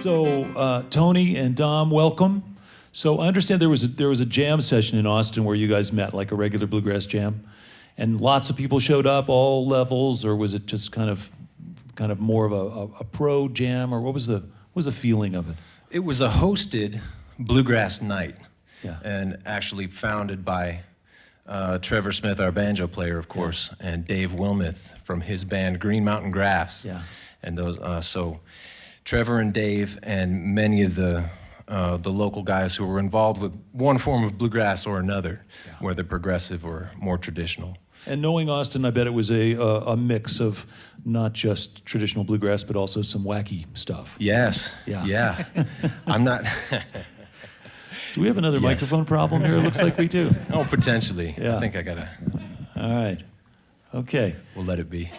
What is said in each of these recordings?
So, Tony and Dom, welcome. So I understand there was a jam session in Austin where you guys met, like a regular bluegrass jam, and lots of people showed up, all levels, or was it just kind of more of a pro jam, or what was the feeling of it? It was a hosted bluegrass night, Yeah. and actually founded by Trevor Smith, our banjo player, of course, and Dave Wilmuth from his band Green Mountain Grass. Yeah. And those, so Trevor and Dave and many of the local guys who were involved with one form of bluegrass or another, whether progressive or more traditional. And knowing Austin, I bet it was a mix of not just traditional bluegrass, but also some wacky stuff. Yes. Yeah. I'm not. Do we have another microphone problem here? It looks like we do. Oh, potentially. Yeah. I think I gotta. All right. Okay. We'll let it be.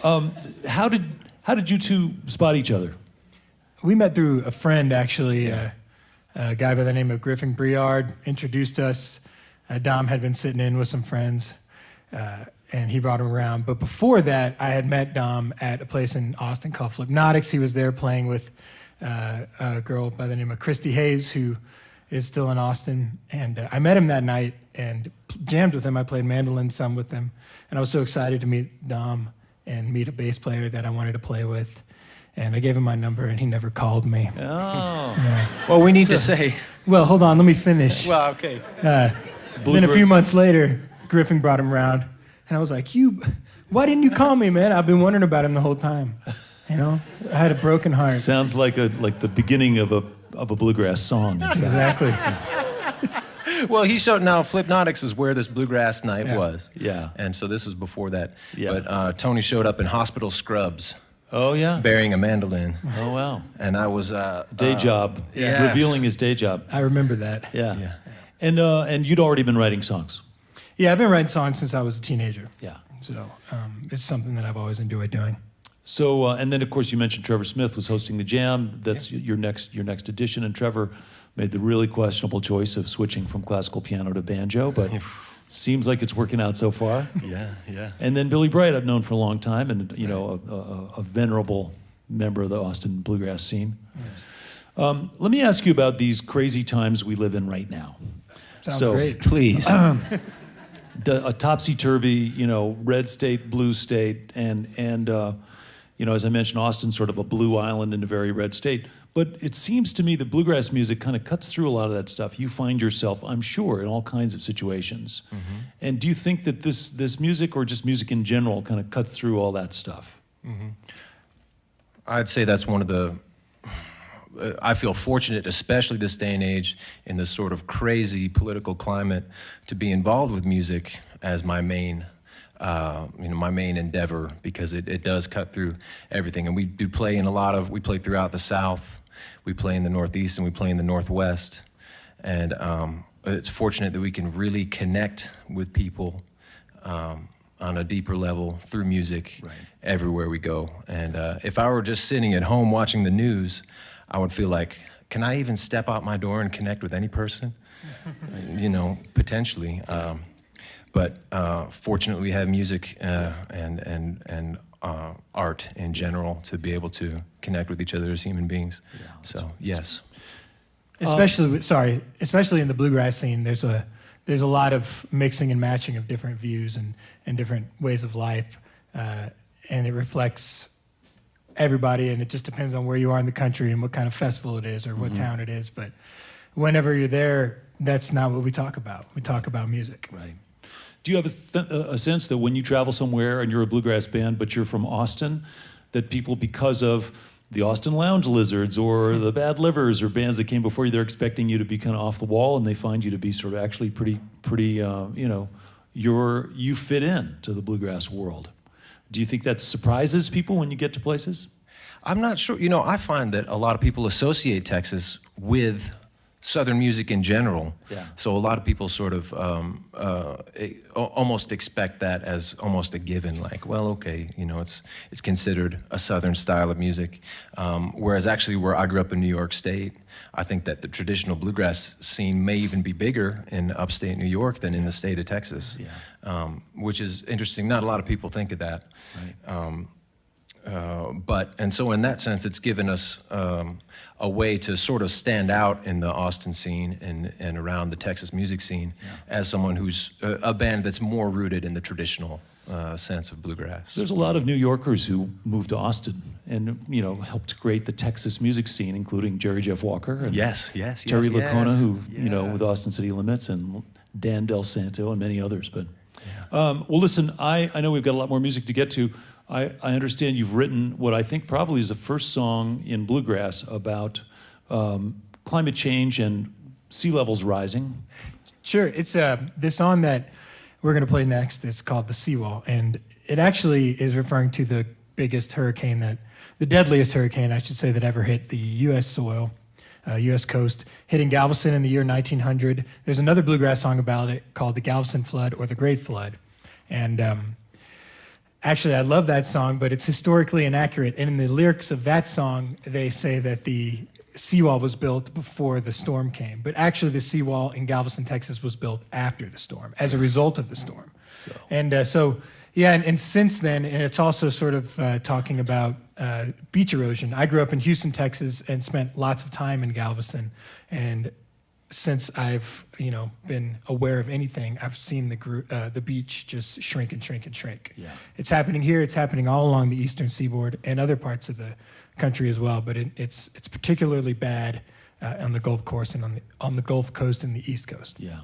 How did you two spot each other? We met through a friend, actually. A guy by the name of Griffin Briard introduced us. Dom had been sitting in with some friends, and he brought him around. But before that, I had met Dom at a place in Austin called Flipnotics. He was there playing with a girl by the name of Christy Hayes, who is still in Austin. And I met him that night and jammed with him. I played mandolin some with him. And I was so excited to meet Dom and meet a bass player that I wanted to play with. And I gave him my number, and he never called me. Oh. Yeah. Well, we need to say. Well, hold on, let me finish. Well, okay. Then a few months later, Griffin brought him around, and I was like, why didn't you call me, man? I've been wondering about him the whole time. You know, I had a broken heart. Sounds like the beginning of a bluegrass song. Exactly. Well, he showed now Flipnotics is where this bluegrass night was. Yeah. And so this was before that. Yeah. But Tony showed up in hospital scrubs Oh yeah. bearing a mandolin. Oh wow. And I was Day job. yes. Revealing his day job. I remember that. Yeah. Yeah. And you'd already been writing songs. Yeah, I've been writing songs since I was a teenager. Yeah. So it's something that I've always enjoyed doing. So and then of course you mentioned Trevor Smith was hosting the jam. That's your next edition, and Trevor made the really questionable choice of switching from classical piano to banjo, but seems like it's working out so far. Yeah. And then Billy Bright, I've known for a long time, and you know, a venerable member of the Austin bluegrass scene. Yes. Let me ask you about these crazy times we live in right now. Sounds So, great. Please. A topsy-turvy, you know, red state, blue state, and you know, as I mentioned, Austin's sort of a blue island in a very red state. But it seems to me that bluegrass music kind of cuts through a lot of that stuff. You find yourself, I'm sure, in all kinds of situations. Mm-hmm. And do you think that this music, or just music in general, kind of cuts through all that stuff? Mm-hmm. I'd say that's one of the. I feel fortunate, especially this day and age, in this sort of crazy political climate, to be involved with music as my main. My main endeavor, because it does cut through everything. And we do play in we play throughout the South, we play in the Northeast, and we play in the Northwest. And it's fortunate that we can really connect with people on a deeper level through music everywhere we go. And if I were just sitting at home watching the news, I would feel like, can I even step out my door and connect with any person? You know, potentially. But fortunately, we have music and art in general to be able to connect with each other as human beings. Yeah, so yes. Especially in the bluegrass scene, there's a lot of mixing and matching of different views and different ways of life, and it reflects everybody. And it just depends on where you are in the country and what kind of festival it is or what town it is. But whenever you're there, that's not what we talk about. We talk about music. Right. Do you have a sense that when you travel somewhere and you're a bluegrass band, but you're from Austin, that people, because of the Austin Lounge Lizards or the Bad Livers or bands that came before you, they're expecting you to be kind of off the wall, and they find you to be sort of actually pretty, you know, you fit in to the bluegrass world. Do you think that surprises people when you get to places? I'm not sure. You know, I find that a lot of people associate Texas with Southern music in general. Yeah. So a lot of people sort of almost expect that as almost a given, like, well, okay, you know, it's considered a Southern style of music. Whereas actually where I grew up in New York State, I think that the traditional bluegrass scene may even be bigger in upstate New York than in the state of Texas, which is interesting. Not a lot of people think of that. Right. And so in that sense, it's given us a way to sort of stand out in the Austin scene and around the Texas music scene as someone who's a band that's more rooted in the traditional sense of bluegrass. There's a lot of New Yorkers who moved to Austin and helped create the Texas music scene, including Jerry Jeff Walker and Yes. Terry Lacona, who with Austin City Limits, and Dan Del Santo and many others. But well, listen, I know we've got a lot more music to get to. I understand you've written what I think probably is the first song in bluegrass about climate change and sea levels rising. Sure. It's the song that we're going to play next is called The Seawall, and it actually is referring to the biggest hurricane the deadliest hurricane, I should say, that ever hit the U.S. soil, U.S. coast, hitting Galveston in the year 1900. There's another bluegrass song about it called The Galveston Flood or The Great Flood. And actually, I love that song, but it's historically inaccurate. And in the lyrics of that song, they say that the seawall was built before the storm came. But actually, the seawall in Galveston, Texas was built after the storm, as a result of the storm. And since then, and it's also sort of talking about beach erosion. I grew up in Houston, Texas, and spent lots of time in Galveston. And since I've been aware of anything, I've seen the beach just shrink and shrink and shrink. Yeah. It's happening here. It's happening all along the eastern seaboard and other parts of the country as well. But it's particularly bad on the Gulf Coast and on the Gulf Coast and the East Coast. Yeah.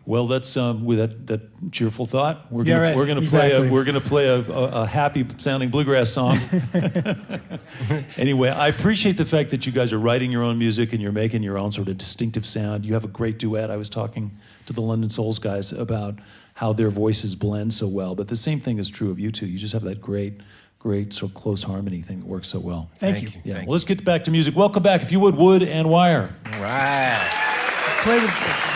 Well, that's with that cheerful thought. We're gonna play a happy sounding bluegrass song. Anyway, I appreciate the fact that you guys are writing your own music and you're making your own sort of distinctive sound. You have a great duet. I was talking to the London Souls guys about how their voices blend so well, but the same thing is true of you two. You just have that great sort of close harmony thing that works so well. Thank you. Yeah. Well, let's get back to music. Welcome back, if you would and Wire. All right. Play with